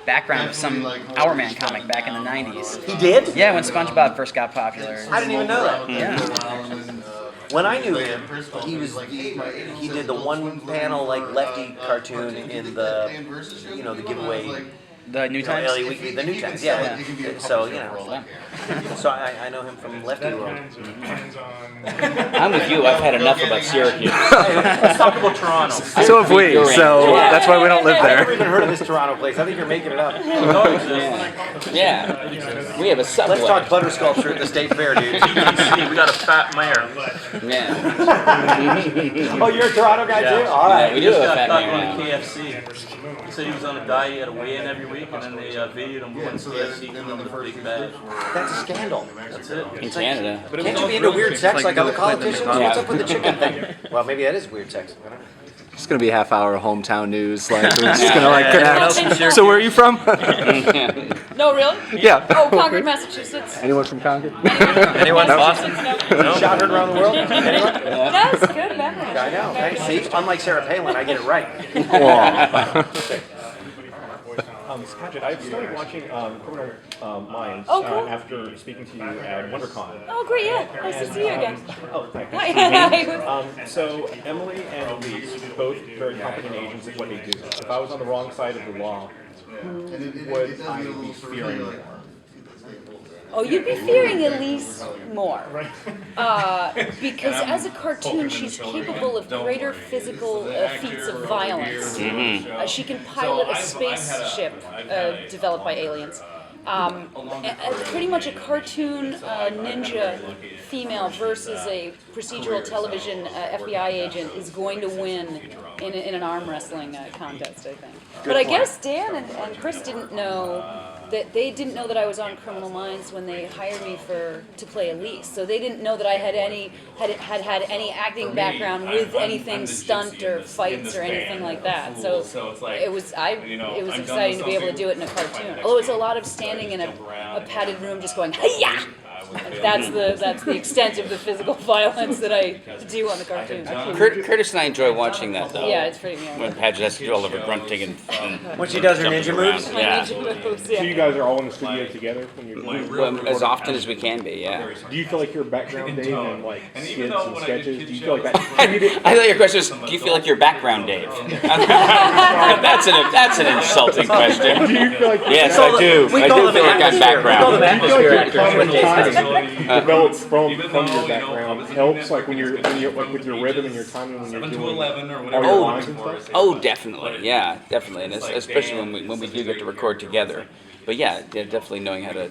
background of some Hourman comic back in the 90s. He did? Yeah, when SpongeBob first got popular. I didn't even know that. Yeah. When I knew him, he did the one panel like lefty cartoon in the the giveaway. The New Times? LA Weekly, the New Times, yeah. So, so I know him from Lefty World. I'm with you. I've had enough about Syracuse. Let's talk about Toronto. So have we, so that's why we don't live I've never there. even heard of this Toronto place. I think you're making it up. Yeah. We have a subway. Let's talk butter sculpture at the State Fair, dude. We got a fat mayor. Yeah. Oh, you're a Toronto guy too? All Yeah, right. we do have a Got fat caught man going now. to KFC. He said he was on a diet, he had a weigh-in every week, and then they videoed him going to KFC with a big bag. That's a scandal. That's it. In Canada. Can't you be into weird sex like other politicians? Yeah. What's up with the chicken thing? Well, maybe that is weird sex. I don't know. It's gonna be a half hour of hometown news. Like we're just gonna connect. So where are you from? No, really? Yeah. Oh, Concord, Massachusetts. Anyone from Concord? Anyone No? Boston? Shot heard around the world? Anyone? That's good memory. I know. Hey, see, unlike Sarah Palin, I get it right. Paget, I started watching Criminal Minds Oh, cool. after speaking to you at WonderCon. Oh, great, yeah. Nice to see you again. Oh, thank you. Hi. So Emily and Elise, both very competent agents at what they do. If I was on the wrong side of the law, would I be fearing more? Oh, you'd be fearing Elise more. Because as a cartoon, she's capable of greater physical feats of violence. She can pilot a spaceship developed by aliens. Pretty much a cartoon ninja female versus a procedural television FBI agent is going to win in an arm wrestling contest, I think. But I guess Dan and Chris didn't know that they didn't know that I was on Criminal Minds when they hired me to play Elise. So they didn't know that I had any acting background with anything stunt or fights or anything like that. So it was exciting to be able to do it in a cartoon. Although it's a lot of standing in a padded room just going hi-ya! That's the extent of the physical violence that I do on the cartoon. Curtis and I enjoy watching that, though. Yeah, it's pretty When Paget has to do all of her grunting and When she does her jumping ninja around. moves? My Yeah. ninja moves, So you yeah. guys are all in the studio together when you're Well, as often as we can be, yeah. Do you feel like your background, Dave, in like skits and sketches? Do you feel like that? I thought your question was, do you feel like you're background Dave? That's an insulting question. Do you feel like Yes, I do. I do feel like I'm background. developed from your background helps like when you're like with your rhythm and your timing when you're doing all your lines and stuff? Oh, definitely, yeah, definitely, and especially when we do get to record together. But yeah, definitely knowing how to,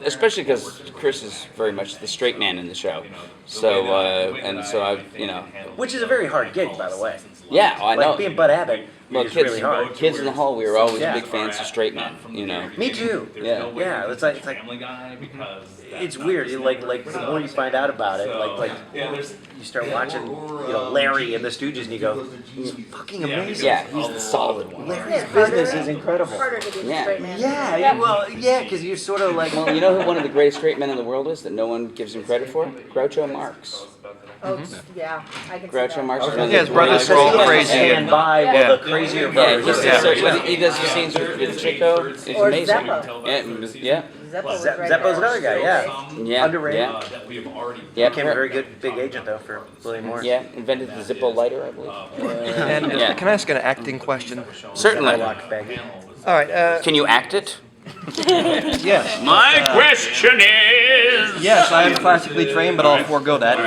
especially because Chris is very much the straight man in the show. So so I, Which is a very hard gig, by the way. yeah, I know. Like being Bud Abbott Well, is really hard. Kids in the Hall, we were always Yeah. big fans of straight men. Me too. Yeah. Yeah, it's like it's weird. Like the more you find out about it, like you start watching, Larry and the Stooges, and you go, he's fucking amazing. Yeah, he's the solid one. Larry's business is incredible. Harder to be Yeah. straight man. Yeah, well, yeah, because you're sort of like, Well, you know who one of the greatest straight men in the world is that no one gives him credit for? Groucho Marx. Oh, yeah, I can see Groucho that. Marx. Yeah, his brothers were all crazy. stand by while the crazier Yeah, brothers. he does the scenes with Chico. It's Or amazing. Zeppo. Yeah, Zeppo was right Zeppo's there. another guy, yeah. yeah, Underrated. yeah. Became a very good big agent though for William Morris. Yeah, invented the Zippo lighter, I believe. And Yeah. can I ask an acting question? Certainly. All right. Can you act it? Yes. My question is. Yes, I am classically trained, but I'll forego that.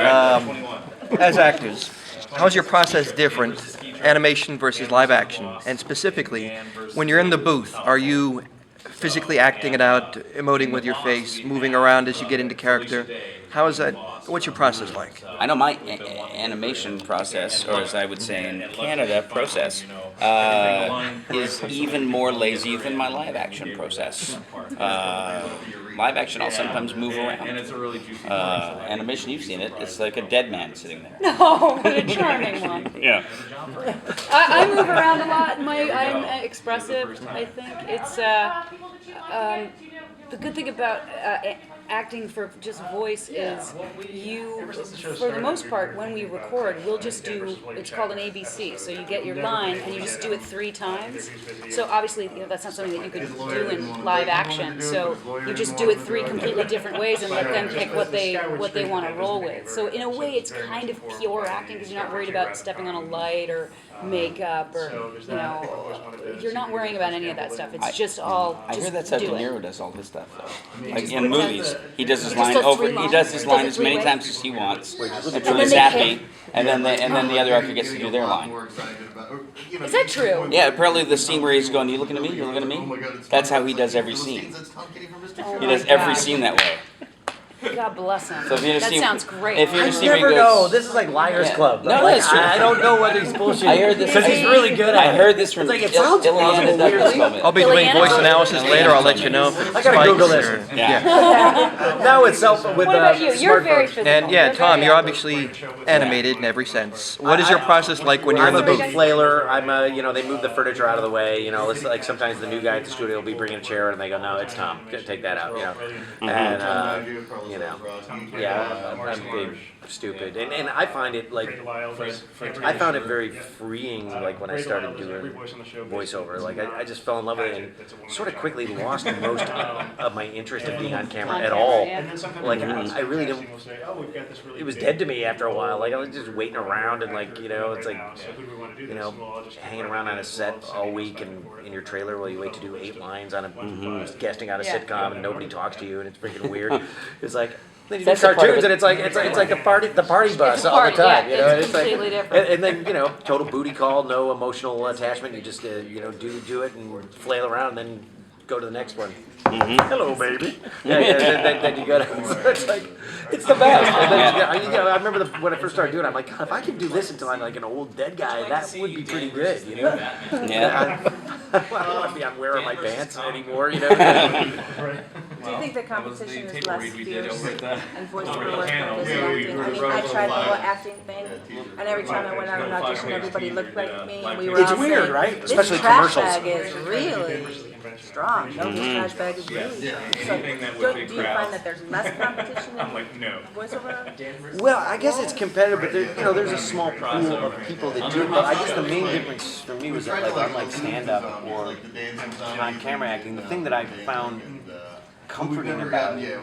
As actors, how's your process different, animation versus live action? And specifically, when you're in the booth, are you physically acting it out, emoting with your face, moving around as you get into character? How is that? What's your process like? I know my animation process, or as I would say in Canada, process, is even more lazy than my live action process. Live action, I'll sometimes move around. Animation, you've seen it. It's like a dead man sitting there. Oh, what a charming one. Yeah. I move around a lot. I'm expressive, I think. It's the good thing about acting for just voice is you, for the most part, when we record, we'll just do, it's called an ABC. So you get your line and you just do it 3 times. So obviously, that's not something that you could do in live action. So you just do it 3 completely different ways and let them pick what they want to roll with. So in a way, it's kind of pure acting because you're not worried about stepping on a light or makeup or, you're not worrying about any of that stuff. It's just all, I just hear that's how De do it. Niro does all his stuff though. Like in movies, he does his Just line does over. 3 He does his line lines. as many Does it times as he wants until then he's they happy, pick. and then the other actor gets to do their line. Is that true? Yeah, apparently the scene where he's going, "You looking at me? You looking at me?" That's how he does every scene. Oh He my does every God. scene that way. God bless him. So if you just That see- sounds great. if you I just see where he never goes- know. This is like Liars Yeah. Club. No, Like, that's true. I don't know whether he's bullshitting. I heard this because from- he's really good at it. I heard this from It's like it sounds Ileana plausible, Douglas weirdly. told me. I'll be doing Ileana? voice analysis later. I'll let you know if it I gotta spikes Google this. or- Yeah. Now it's self with What about you? You're very smartphones. physical. And yeah, You're Tom, very you're active. obviously animated in every sense. What is your process like when you're in I'm the a big booth? flailer. I'm a, they move the furniture out of the way. It's like sometimes the new guy at the studio will be bringing a chair and they go, no, it's Tom. Take that out. And yeah, I'm big, stupid, and I find it like I found it very freeing. Like when I started doing voiceover, like I just fell in love with it and sort of quickly lost most of my interest in being on camera at all. Like I really didn't. It was dead to me after a while. Like I was just waiting around and it's like hanging around on a set all week and in your trailer while you wait to do 8 lines on a guesting on a sitcom and nobody talks to you and it's freaking weird. It's like. Then you do That's the part of cartoons it. and it's like the party bus It's a all the party, time. yeah, And it's it's like completely different. and then total booty call, no emotional attachment. You just do it and flail around, and then go to the next one. Hello, baby. Then you go to it's like it's the best. And then, I remember when I first started doing it, I'm like, God, if I could do this until I'm like an old dead guy, that would be pretty good. Yeah. I don't want to be on Where Are My Pants anymore. Do you think the competition is less fierce and voiceover work than it is in acting? I mean, I tried the whole acting thing, and every time I went on an audition, everybody looked like me, and we were It's all weird, saying, right? This Especially trash commercials. bag is really strong. No, this trash bag is really strong. So, do you find that there's less competition in voiceover? Well, I guess it's competitive, but there's a small pool of people that do it. But I guess the main difference for me was that, like, unlike stand-up or on-camera acting, the thing that I found comforting about it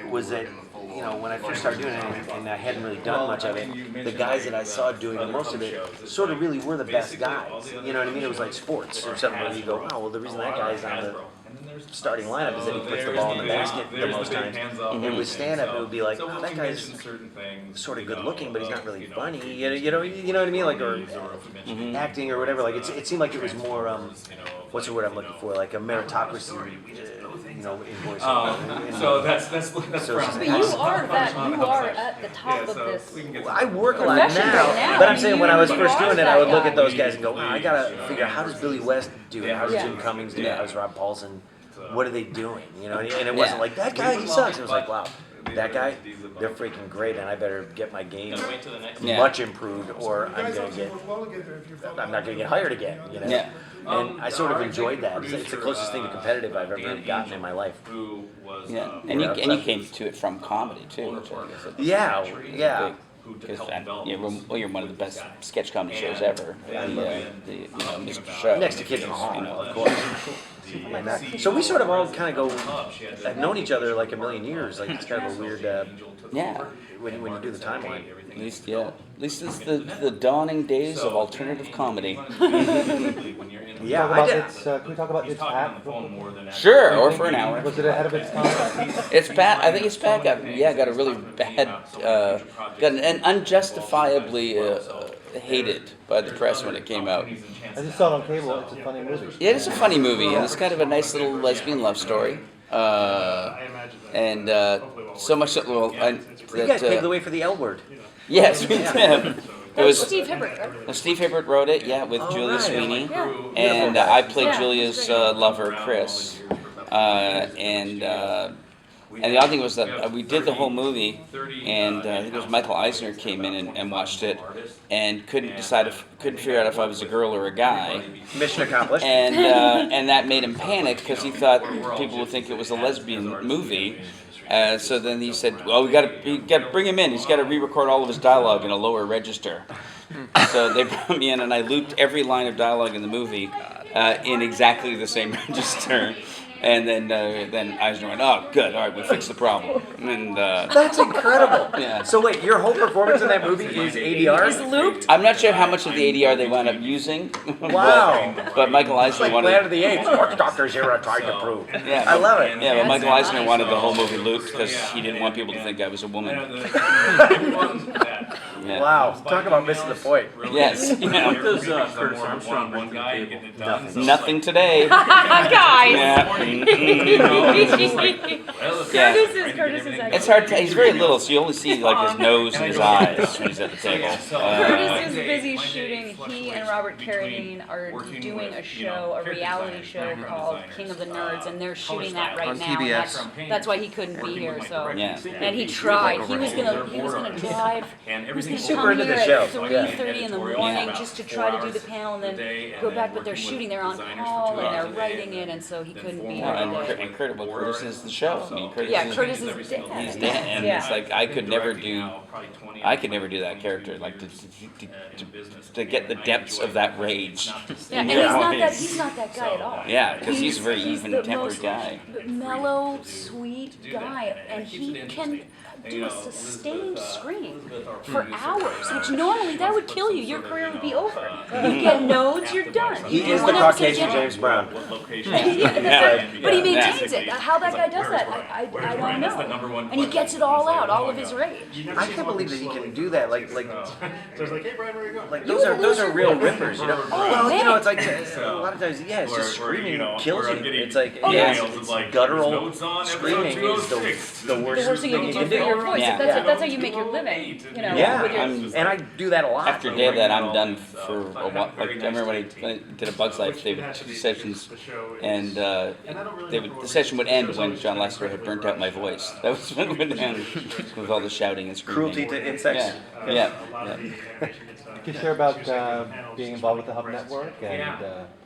was that, when I first started doing it, and I hadn't really done much of it, the guys that I saw doing most of it sort of really were the best guys. You know what I mean? It was like sports or something where you go, oh, well, the reason that guy's on the starting lineup is that he puts the ball in the basket the most times. And with stand-up, it would be like, oh, that guy's sort of good looking, but he's not really funny. You know what I mean? Like, or acting or whatever. Like, it seemed like it was more, what's the word I'm looking for? Like a meritocracy, in voiceover. So that's So it's But just- you are at the top of this. I work a lot Profession now, right now. but I'm saying when I was You first are doing it, that I would look guy. at those guys and go, wow, I gotta figure out how does Billy West do it? How does Yeah. Jim Cummings do it? Yeah. How does Rob Paulson? What are they doing? And it wasn't Yeah. like, that guy, he sucks. It was like, wow, that guy, they're freaking great, and I better get my game Yeah. much improved, or I'm not gonna get hired again. Yeah. And I sort of enjoyed that. It's the closest thing to competitive I've ever gotten in my life. Yeah. And you came to it from comedy too, which I guess is Yeah. because you're one of the best sketch comedy shows ever. Mr. Show. Next to Kids in the Hall, of course. And so we sort of all kind of go, I've known each other like a million years. Like it's kind of a weird, Yeah. when you do the timeline. At least it's the dawning days of alternative comedy. Yeah, Talk I about did. can we talk about its path? Sure, or for an hour. Was it ahead of its time? It's bad. I think it's bad. Got a really bad, got an unjustifiably hated by the press when it came out. I just saw it on cable. It's a funny movie. Yeah, it's a funny movie, and it's kind of a nice little lesbian love story. And so much that You guys paved the way for the L word. yes, we did. It was Steve Hibbert, right? Steve Hibbert wrote it, yeah, with Julia right. Sweeney, Yeah. and I played Yeah. Julia's lover, Chris. And the other thing was that we did the whole movie, and I think it was Michael Eisner came in and watched it, and couldn't figure out if I was a girl or a guy, Mission accomplished. and that made him panic because he thought people would think it was a lesbian movie. So then he said, well, we got to bring him in. He's got to re-record all of his dialogue in a lower register. So they brought me in, and I looped every line of dialogue in the movie in exactly the same register. And then Eisner went, oh, good, all right, we fixed the problem. And That's incredible. Yeah. So wait, your whole performance in that movie is ADR? Is looped? I'm not sure how much of the ADR they wound up using. Wow. But Michael Eisner Like wanted. Planet of the Apes. What Doctor Zero tried to prove. Yeah, I love it. Yeah, but Michael That's Eisner nice. wanted the whole movie looped because he didn't want people to think I was a woman. Yeah. Wow. Talk about missing the point. Yes. What Yeah. does Curtis Armstrong bring to the table? Nothing today. Guys. Yeah. Yeah. Curtis is It's hard to, he's very little, so you only see like his nose and his eyes when he's at the table. Curtis is busy shooting. He and Robert Carradine are doing a show, a reality show called King of the Nerds, and they're shooting that right On now. And TBS. that's why he couldn't be here. So, Yeah. and he tried. He was gonna drive. He was gonna Super come into here the show. at 3:30 in the morning just to try to do the panel and then go back. But they're shooting. They're on call and they're writing it, and so he couldn't be here today. And Curtis is the show. I mean, Curtis Yeah, is, Curtis is dead. he's dead, and Yeah. it's like I could never do that character, like to get the depths of that rage. Yeah, and he's not that guy at all. Yeah, because he's a very the even-tempered most guy. mellow, sweet guy, and he can do a sustained scream for hours, which normally that would kill you. Your career would be over. You get nodes, you're done. He You is do the one episode, Caucasian you James Brown. yeah, but he maintains it. How that guy does that, I don't know. And he gets it all out, all of his rage. I can't believe that he can do that. Like So it's like, hey, Brian, where are you going? Like those are real rippers, you know. Well, you man. know, it's like a lot of times, yeah, it's just screaming kills you. It's like yeah. it's guttural screaming is the The worst worst thing you can do for your voice. Yeah. That's how you make your living. You know. Yeah, with your, and I do that a lot. After a day of that, I'm done for a while. Like, I remember when I did a Bug's Life, they would 2 sessions, and the session would end when John Lasseter had burnt out my voice. That was when it would end, with all the shouting and screaming. Cruelty to insects. Yeah. Can you share about being involved with the Hub Network and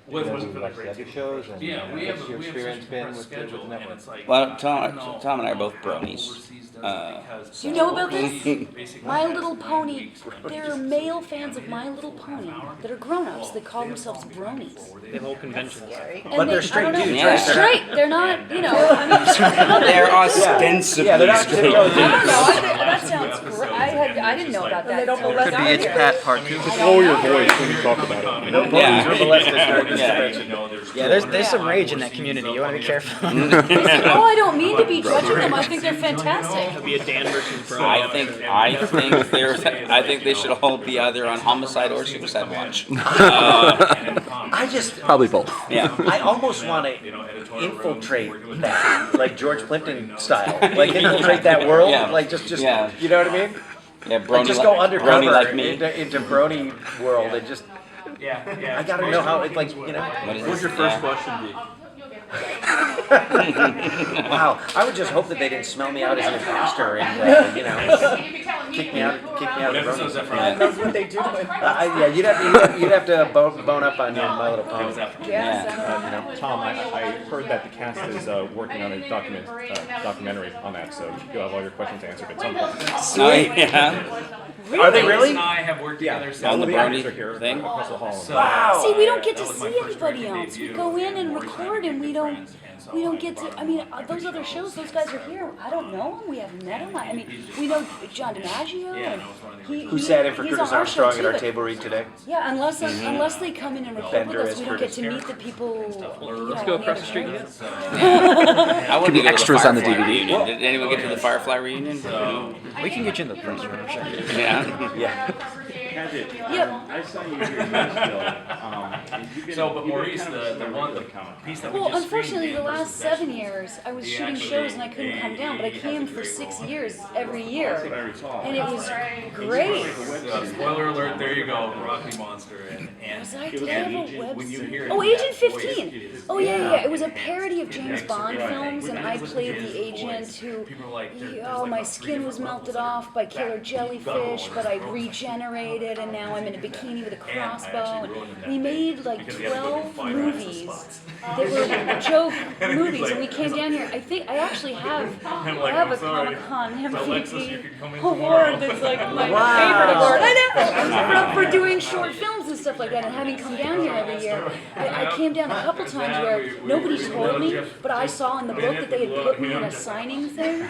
you know, who watch the other shows and what's your experience been with the network? Well, Tom and I are both bronies. Do you know about this? My Little Pony. There are male fans of My Little Pony that are grown-ups. They call themselves bronies. The whole convention. And But they're I straight don't know, dudes, right? They're straight. They're not, you know. I mean, They're ostensibly Yeah, they're not straight. I don't know. That sounds great. I didn't know about that. They don't till molest I Could be got it's here. Pat Part 2. Lower your voice when you talk about it. No ponies were molested during this Yeah. convention. Yeah, there's some rage in that community. You want to be careful. Oh, I don't mean to be judging them. I think they're fantastic. It'll be a Dan versus Bro. I think they should all be either on homicide or suicide watch. I just Probably both. Yeah. I almost want to infiltrate that, like George Plimpton style, like infiltrate that world, Yeah. like just Yeah. you know what I mean? Yeah, Like brony just go brony undercover like me. into Brony world and just. I gotta know how it like you know. What is What would this? your first Yeah. question be? Wow, I would just hope that they didn't smell me out as an imposter and you know kick me out of Brony. That's what they do. Yeah, you'd have to bone up on your My Little Pony. Yes. Tom, I heard that the cast is working on a documentary on that, so you'll have all your questions answered at some point. Oh, yeah. Are they really? and I have worked together On the actors brony are here thing? across the hall. Wow. See, we don't get to see anybody else. We go in and record, and we don't get to. I mean, those other shows, those guys are here. I don't know them. We haven't met them. I mean, we know John DiMaggio. And Who sat in for he's Curtis on our show, Armstrong too, at our but- table read today? Yeah, unless they come in and record Bender with us, as we don't Curtis. get to meet the people. Let's go across the street. I wanted to go to extras the on the Firefly DVD. reunion. Did anyone get to the Firefly reunion? We can get you in the press room. Sure. Yeah. Yeah. Yep. I saw you here yesterday. So, but Maurice, the piece that we Well, just unfortunately, screened the in last versus 7 years, I was shooting shows and I couldn't come down, but I came for 6 years every year, and it was great. Spoiler alert, there you go, Rocky Monster. And Was I, did I have a web when you series? hear Oh, that Agent voice, 15. it is- Oh, yeah. It was a parody of James Bond films, and I played the agent who, People are like, oh, my skin was melted off by killer jellyfish, but I regenerated, decorated, and now I'm in a bikini with a crossbow. And we made like 12 movies that were joke movies, and we came down here. I actually have a Comic-Con MVP award that's like my favorite award. I know for doing short films and stuff like that, and having come down here every year. I came down a couple times where nobody told me, but I saw in the book that they had put me in a signing thing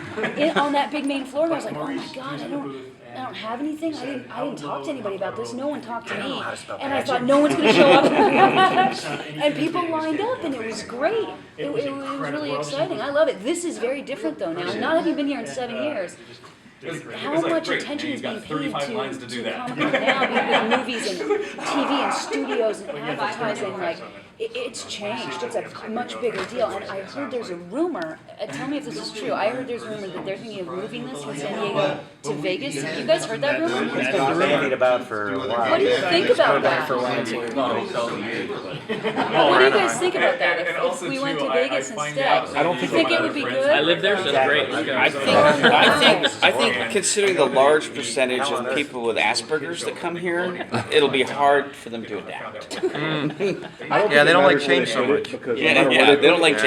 on that big main floor, and I was like, oh my god, I don't have anything. I didn't talk to anybody about this. No one talked to me, and I thought no one's going to show up. And people lined up, and it was great. It was really exciting. I love it. This is very different though now. Not having been here in 7 years. How much attention is being paid to Comic-Con now, with movies and TV and studios and advertising, like, it's changed. It's a much bigger deal. And I heard there's a rumor, tell me if this is true, I heard there's a rumor that they're thinking of moving this from San Diego to Vegas. Have you guys heard that rumor? It's been bandied about for a while. What do you think about that? For one too. What do you guys think about that? If we went to Vegas instead, I don't you think it would be good? I live there, so it's great. Let's go. I think considering the large percentage of people with Asperger's that come here, it'll be hard for them to adapt. Yeah, they don't like change so much. Yeah, they don't like